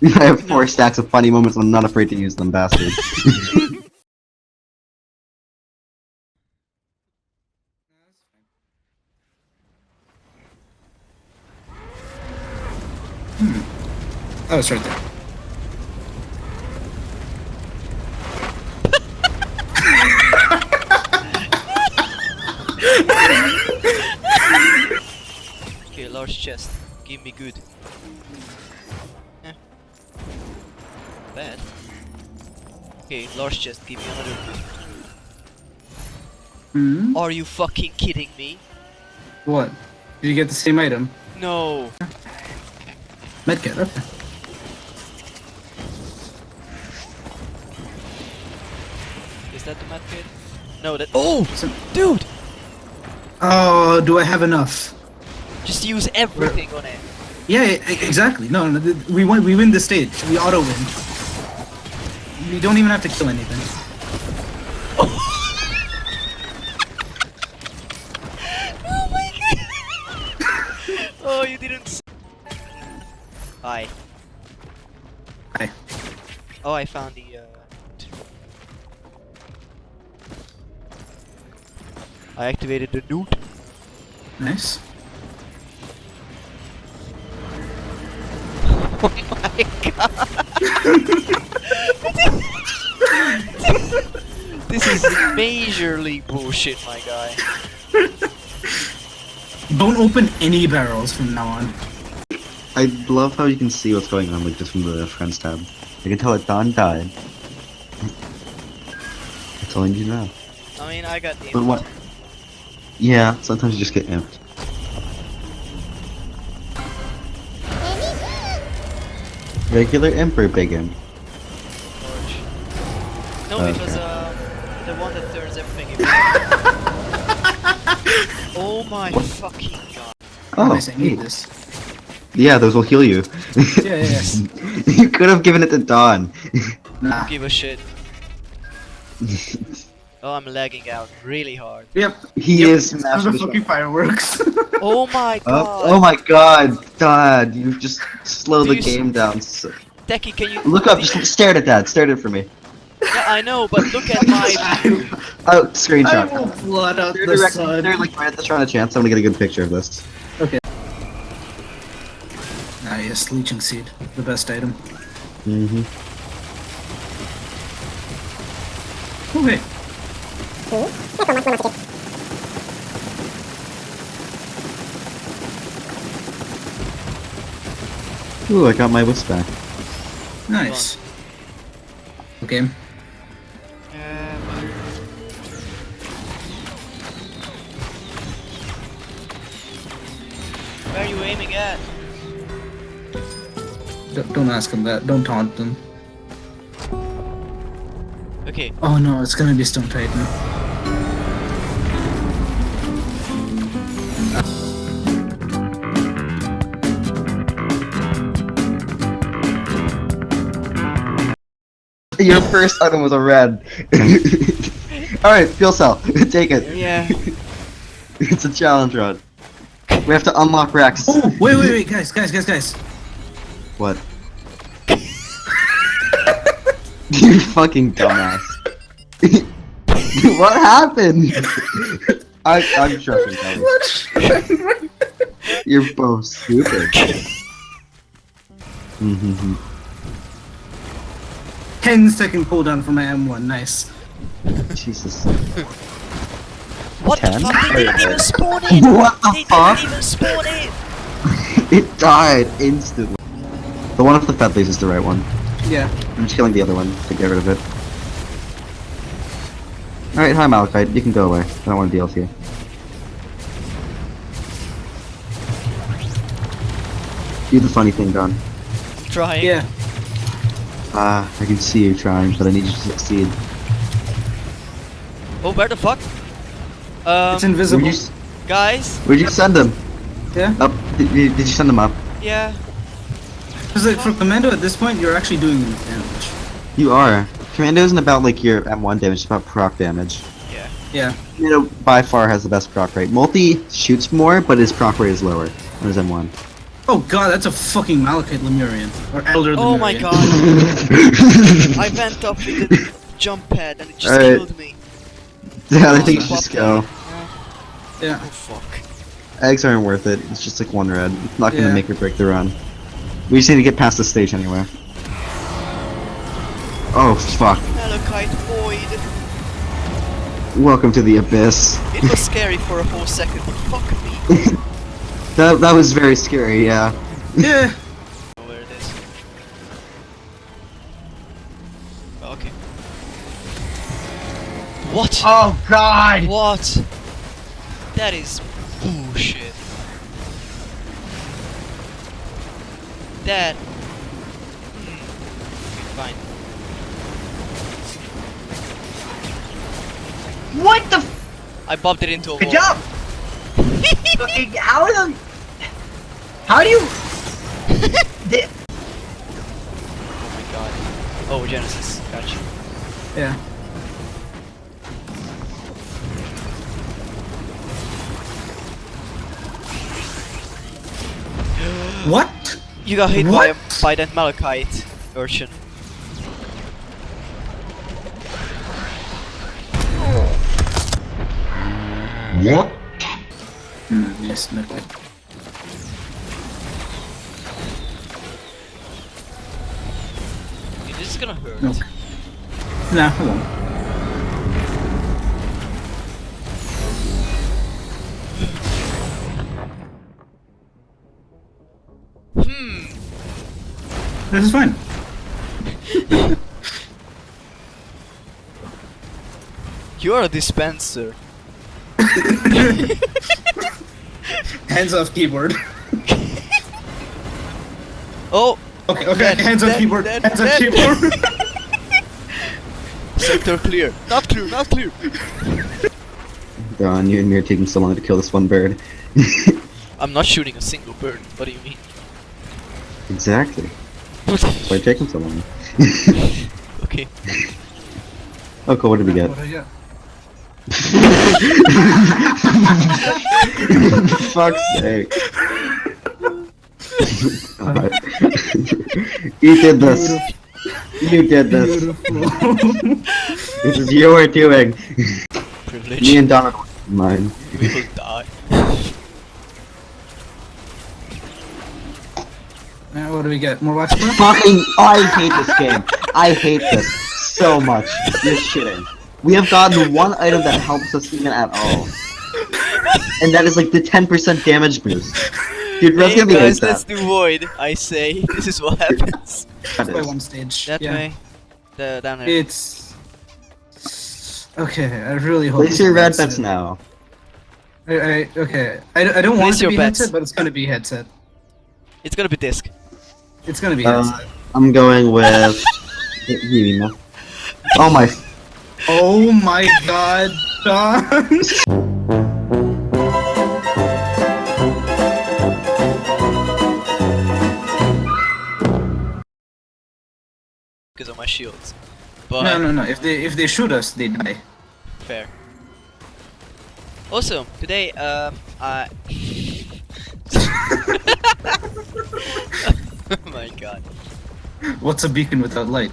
I have 4 stacks of funny moments and I'm not afraid to use them, bastard. Oh, it's right there. Okay, large chest. Give me good. Eh. Bad. Okay, large chest. Give me another good. Hmm? Are you fucking kidding me? What? Did you get the same item? No. Medkit, okay. Is that the medkit? No, that. Oh, So- dude! Oh, do I have enough? Just use everything on it. Yeah, exactly. No, we win the stage. We auto win. We don't even have to kill anything. Oh my god! Oh, you didn't. Hi. Hi. Oh, I found the. I activated the newt. Nice. Oh my god! This is majorly bullshit, my guy. Don't open any barrels from now on. I love how you can see what's going on, like, just from the friends tab. I can tell that Don died. That's all I need to know. I mean, I got the. But what? Yeah, sometimes you just get amped. Regular imp or big imp? Large. No, Okay. it was the one that turns everything into. Oh my fucking god. Oh, Nice, I need hey. this. Yeah, those will heal you. Yeah. You could have given it to Don. Nah. Give a shit. Oh, I'm lagging out really hard. Yep. He Yep, is it's master for the fucking fireworks. Oh my god. Oh my god, Dad, you've just slowed Do the you game down. So Techie, can you look up, just stare at it, Dad, stare at it for me. Yeah, I know, but look at my view. Oh, I screenshot. will blot out Stare the directly, sun. stare like right at this round of chance, I'm gonna get a good picture of this. Okay. Ah, yes, leeching seed, the best item. Mm-hmm. Okay. Ooh, I got my wisp back. Nice. Okay. Where are you aiming at? Don't ask him that. Don't taunt them. Okay, Oh no, it's gonna be Stone Titan. Your first item was a red. Alright, fuel cell, take it. yeah. It's a challenge run. We have to unlock Rex. Oh, wait, guys. What? You fucking dumbass. What happened? I'm joking, Kelly. You're both stupid. Mm-hmm. 10-second cooldown for my M1, nice. Jesus. What 10? the fuck? They didn't even spawn in! What the They fuck? didn't even spawn in! It died instantly. The one with the fed leaves is the right one. Yeah. I'm just killing the other one to get rid of it. Alright, hi Malachite, you can go away. I don't want to deal with you. Do the funny thing, Don. I'm trying. Yeah. Ah, I can see you trying, but I need you to succeed. Oh, where the fuck? It's invisible. Guys? Where'd you send him? Yeah. Up? Did you send him up? Yeah. Because like, for Commando at this point, you're actually doing damage. You are. Commando isn't about like your M1 damage, it's about proc damage. Yeah. Yeah. Commando by far has the best proc rate. Multi shoots more, but his proc rate is lower than his M1. Oh god, that's a fucking Malachite Lemurian. Or Elder Lemurian. Oh my god. I went up with the jump pad and it just Alright. killed me. Yeah, I think you just go. Yeah. Oh fuck. Eggs aren't worth it. It's just like one red. It's not gonna Yeah. make or break the run. We just need to get past this stage anyway. Oh fuck. Malachite void. Welcome to the abyss. It was scary for a whole second, but fuck me. That was very scary, yeah. Yeah. Where it is. Oh, okay. What? Oh god! What? That is bullshit. That. Fine. What the f- I bumped it into a Good wall. job! Okay, how the... How do you... the- Oh my god. Oh, Genesis. Gotcha. Yeah. What? You got hit What? by that Malachite urchin. What? Yes, no. Dude, this is gonna hurt. No. No, hold on. Hmm. This is fine. You're a dispenser. Hands off keyboard. Oh! Okay, okay, Dead, hands off dead, keyboard. dead, Hands off dead. keyboard. Sector clear. Not clear, not clear. Don, you and me are taking so long to kill this one bird. I'm not shooting a single bird. What do you mean? Exactly. That's why it's taking so long. Okay. Oh cool, what did we get? What I got? Fuck's sake. God. You did this. You did this. Beautiful. This is your doing. Privilege. Me and Don are mine. We will die. What do we get? More watch for? Fucking, I hate this game. I hate this so much. You're shitting. We have gotten one item that helps us even at all. And that is like the 10% damage boost. Dude, that's Hey gonna be guys, that. let's do void. I say, this is what happens. That By is. one stage. That yeah. way. Down there. It's... Okay, I really hope... Place it's your a red headset. bets now. Okay. I don't want Place it to your be bets. headset, but it's gonna be headset. It's gonna be disc. It's gonna be headset. I'm going with... Emo. Oh my... Oh my god, Don! Because of my shields. But No. If they shoot us, they die. fair. Also, today, I... Oh my god. What's a beacon without light?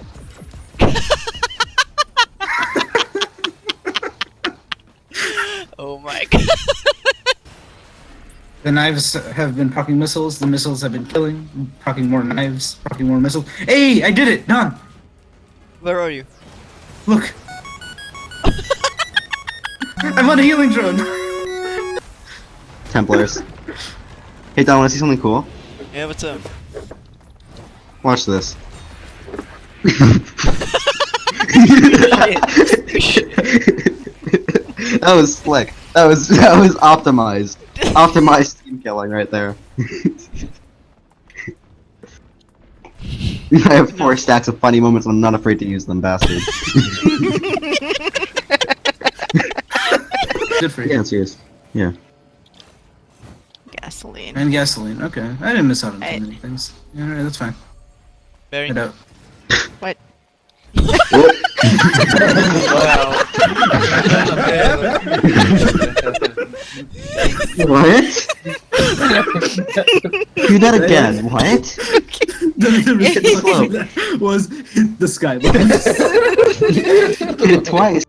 Oh my god. The knives have been procking missiles. The missiles have been killing. Procking more knives. Procking more missiles. Hey, I did it, Don. Where are you? Look. I'm on a healing drone. Templars. Hey Don, wanna see something cool? Yeah, what's up? Watch this. That was slick. That was optimized. Optimized team killing right there. I have 4 stacks of funny moments and I'm not afraid to use them, bastard. Good for Yeah, you. I'm serious. Yeah. Gasoline. And gasoline. Okay, I didn't miss out on too Hey. many things. Yeah, alright, that's fine. Very Head out. What? Whoop. Wow. What? Do that again. What? The Hit the globe. was hit the skybox. Did it twice.